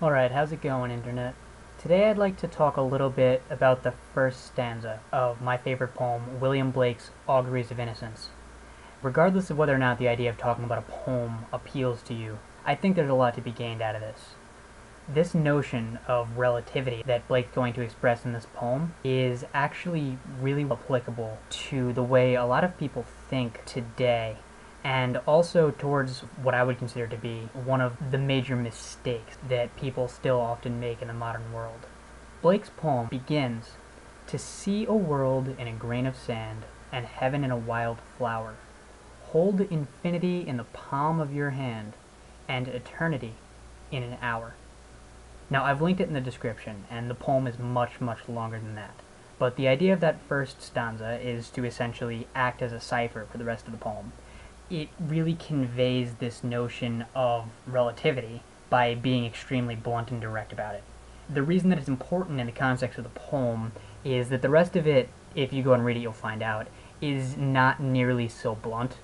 Alright, how's it going, Internet? Today I'd like to talk a little bit about the first stanza of my favorite poem, William Blake's Auguries of Innocence. Regardless of whether or not the idea of talking about a poem appeals to you, I think there's a lot to be gained out of this. This notion of relativity that Blake's going to express in this poem is actually really applicable to the way a lot of people think today, and also towards what I would consider to be one of the major mistakes that people still often make in the modern world. Blake's poem begins, "To see a world in a grain of sand, and heaven in a wild flower. Hold infinity in the palm of your hand, and eternity in an hour." Now, I've linked it in the description, and the poem is much, much longer than that. But the idea of that first stanza is to essentially act as a cipher for the rest of the poem. It really conveys this notion of relativity by being extremely blunt and direct about it. The reason that it's important in the context of the poem is that the rest of it, if you go and read it you'll find out, is not nearly so blunt,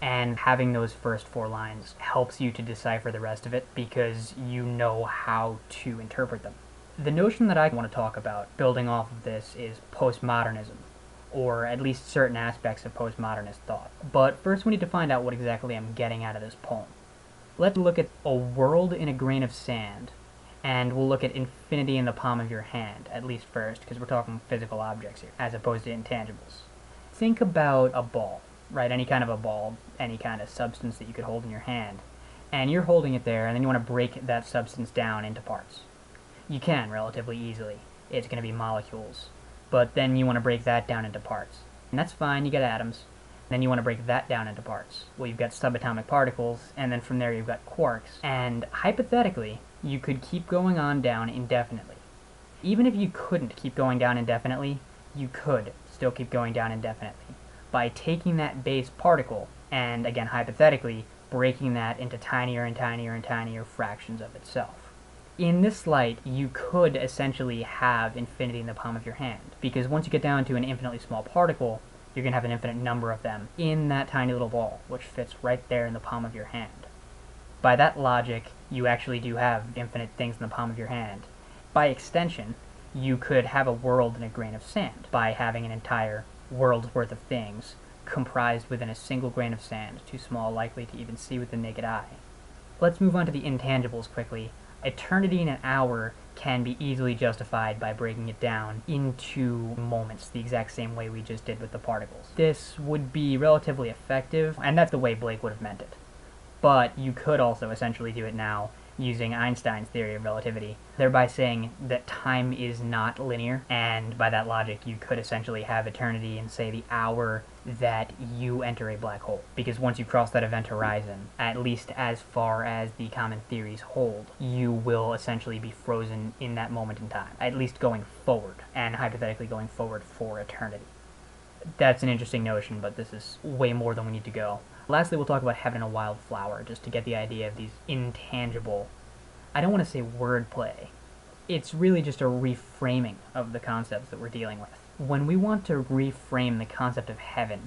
and having those first four lines helps you to decipher the rest of it because you know how to interpret them. The notion that I want to talk about, building off of this, is postmodernism, or at least certain aspects of postmodernist thought. But first we need to find out what exactly I'm getting out of this poem. Let's look at a world in a grain of sand, and we'll look at infinity in the palm of your hand, at least first, because we're talking physical objects here, as opposed to intangibles. Think about a ball, right? Any kind of a ball, any kind of substance that you could hold in your hand. And you're holding it there, and then you want to break that substance down into parts. You can relatively easily. It's going to be molecules. But then you want to break that down into parts. And that's fine, you get atoms. Then you want to break that down into parts. Well, you've got subatomic particles, and then from there you've got quarks. And hypothetically, you could keep going on down indefinitely. Even if you couldn't keep going down indefinitely, you could still keep going down indefinitely by taking that base particle, and again hypothetically, breaking that into tinier and tinier and tinier fractions of itself. In this light, you could essentially have infinity in the palm of your hand, because once you get down to an infinitely small particle, you're going to have an infinite number of them in that tiny little ball, which fits right there in the palm of your hand. By that logic, you actually do have infinite things in the palm of your hand. By extension, you could have a world in a grain of sand, by having an entire world's worth of things comprised within a single grain of sand, too small likely to even see with the naked eye. Let's move on to the intangibles quickly. Eternity in an hour can be easily justified by breaking it down into moments, the exact same way we just did with the particles. This would be relatively effective, and that's the way Blake would have meant it. But you could also essentially do it now using Einstein's theory of relativity, thereby saying that time is not linear, and by that logic you could essentially have eternity in, say, the hour that you enter a black hole. Because once you cross that event horizon, at least as far as the common theories hold, you will essentially be frozen in that moment in time, at least going forward, and hypothetically going forward for eternity. That's an interesting notion, but this is way more than we need to go. Lastly, we'll talk about heaven in a wild flower, just to get the idea of these intangible, I don't want to say wordplay. It's really just a reframing of the concepts that we're dealing with. When we want to reframe the concept of heaven,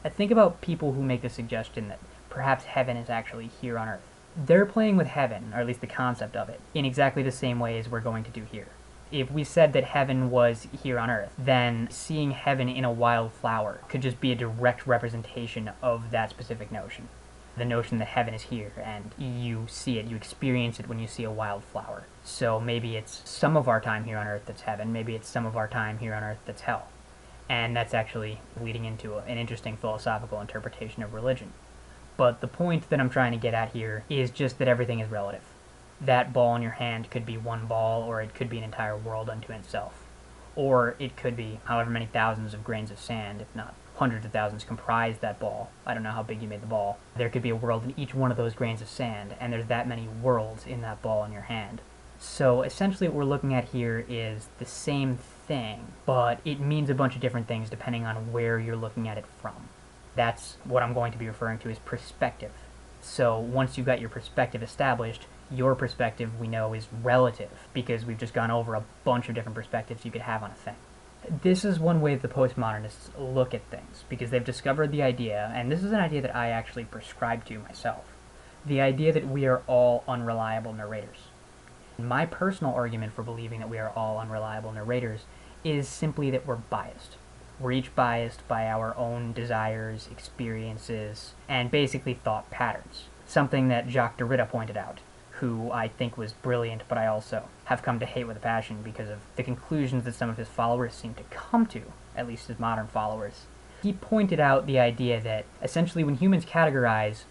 I think about people who make the suggestion that perhaps heaven is actually here on Earth. They're playing with heaven, or at least the concept of it, in exactly the same way as we're going to do here. If we said that heaven was here on Earth, then seeing heaven in a wild flower could just be a direct representation of that specific notion. The notion that heaven is here, and you see it, you experience it when you see a wild flower. So maybe it's some of our time here on Earth that's heaven, maybe it's some of our time here on Earth that's hell. And that's actually leading into an interesting philosophical interpretation of religion. But the point that I'm trying to get at here is just that everything is relative. That ball in your hand could be one ball, or it could be an entire world unto itself. Or it could be however many thousands of grains of sand, if not hundreds of thousands, comprise that ball. I don't know how big you made the ball. There could be a world in each one of those grains of sand, and there's that many worlds in that ball in your hand. So essentially what we're looking at here is the same thing, but it means a bunch of different things depending on where you're looking at it from. That's what I'm going to be referring to as perspective. So once you've got your perspective established, your perspective, we know, is relative, because we've just gone over a bunch of different perspectives you could have on a thing. This is one way the postmodernists look at things, because they've discovered the idea, and this is an idea that I actually prescribe to myself, the idea that we are all unreliable narrators. My personal argument for believing that we are all unreliable narrators is simply that we're biased. We're each biased by our own desires, experiences, and basically thought patterns. Something that Jacques Derrida pointed out, who I think was brilliant, but I also have come to hate with a passion because of the conclusions that some of his followers seem to come to, at least his modern followers. He pointed out the idea that essentially when humans categorize,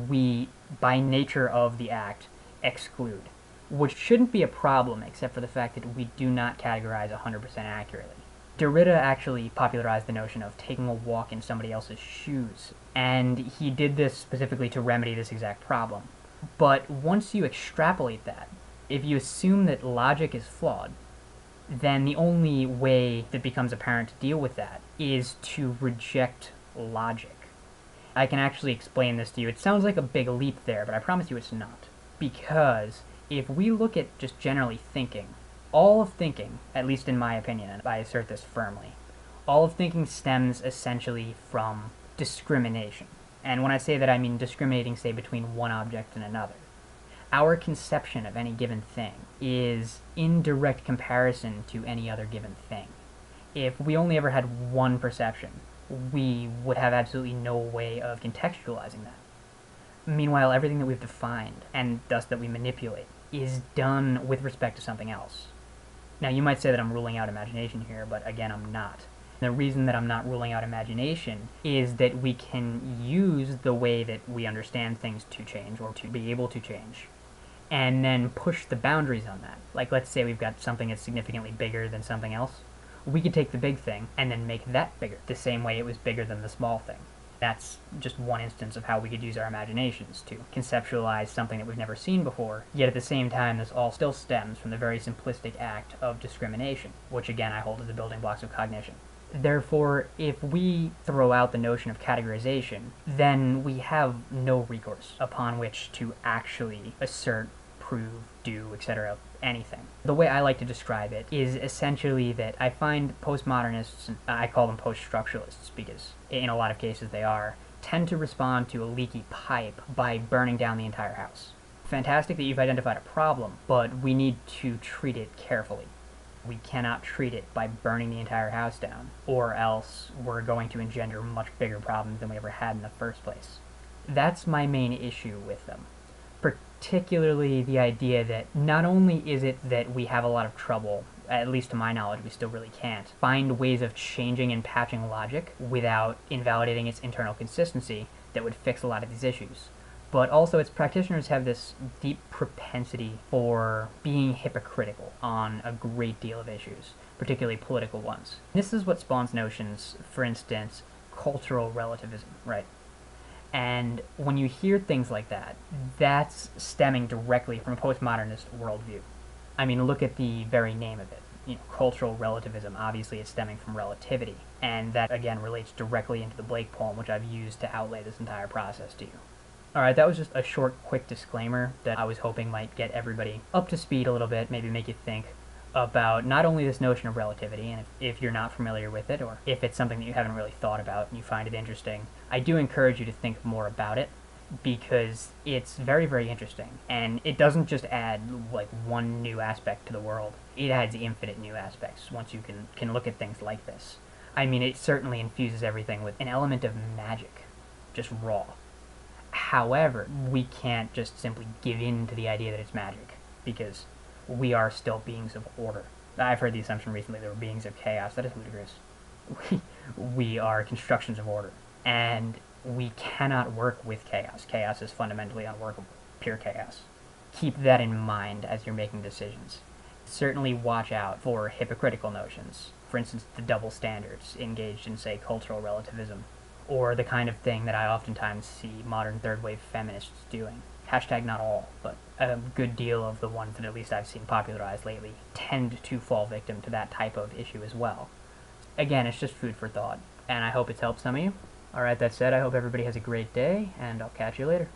we, by nature of the act, exclude, which shouldn't be a problem except for the fact that we do not categorize 100% accurately. Derrida actually popularized the notion of taking a walk in somebody else's shoes, and he did this specifically to remedy this exact problem. But once you extrapolate that, if you assume that logic is flawed, then the only way that becomes apparent to deal with that is to reject logic. I can actually explain this to you. It sounds like a big leap there, but I promise you it's not. Because if we look at just generally thinking, all of thinking, at least in my opinion, and I assert this firmly, all of thinking stems essentially from discrimination. And when I say that, I mean discriminating, say, between one object and another. Our conception of any given thing is in direct comparison to any other given thing. If we only ever had one perception, we would have absolutely no way of contextualizing that. Meanwhile, everything that we've defined, and thus that we manipulate, is done with respect to something else. Now, you might say that I'm ruling out imagination here, but again, I'm not. The reason that I'm not ruling out imagination is that we can use the way that we understand things to change, or to be able to change, and then push the boundaries on that. Like, let's say we've got something that's significantly bigger than something else. We could take the big thing and then make that bigger, the same way it was bigger than the small thing. That's just one instance of how we could use our imaginations to conceptualize something that we've never seen before, yet at the same time this all still stems from the very simplistic act of discrimination, which again I hold as the building blocks of cognition. Therefore, if we throw out the notion of categorization, then we have no recourse upon which to actually assert, prove, do, etc. anything. The way I like to describe it is essentially that I find postmodernists, I call them post-structuralists because in a lot of cases they are, tend to respond to a leaky pipe by burning down the entire house. Fantastic that you've identified a problem, but we need to treat it carefully. We cannot treat it by burning the entire house down, or else we're going to engender much bigger problems than we ever had in the first place. That's my main issue with them. Particularly the idea that not only is it that we have a lot of trouble, at least to my knowledge we still really can't, find ways of changing and patching logic without invalidating its internal consistency that would fix a lot of these issues, but also its practitioners have this deep propensity for being hypocritical on a great deal of issues, particularly political ones. This is what spawns notions, for instance, cultural relativism, right? And when you hear things like that, that's stemming directly from a postmodernist worldview. I mean, look at the very name of it. You know, cultural relativism, obviously it's stemming from relativity, and that again relates directly into the Blake poem, which I've used to outlay this entire process to you. Alright, that was just a short, quick disclaimer that I was hoping might get everybody up to speed a little bit, maybe make you think about not only this notion of relativity, and if you're not familiar with it, or if it's something that you haven't really thought about and you find it interesting, I do encourage you to think more about it, because it's very, very interesting, and it doesn't just add like one new aspect to the world, it adds infinite new aspects once you can look at things like this. I mean, it certainly infuses everything with an element of magic, just raw. However, we can't just simply give in to the idea that it's magic, because we are still beings of order. I've heard the assumption recently that we're beings of chaos. That is ludicrous. We are constructions of order, and we cannot work with chaos. Chaos is fundamentally unworkable. Pure chaos. Keep that in mind as you're making decisions. Certainly watch out for hypocritical notions. For instance, the double standards engaged in, say, cultural relativism, or the kind of thing that I oftentimes see modern third-wave feminists doing. Hashtag not all, but a good deal of the ones that at least I've seen popularized lately tend to fall victim to that type of issue as well. Again, it's just food for thought, and I hope it's helped some of you. Alright, that said, I hope everybody has a great day, and I'll catch you later.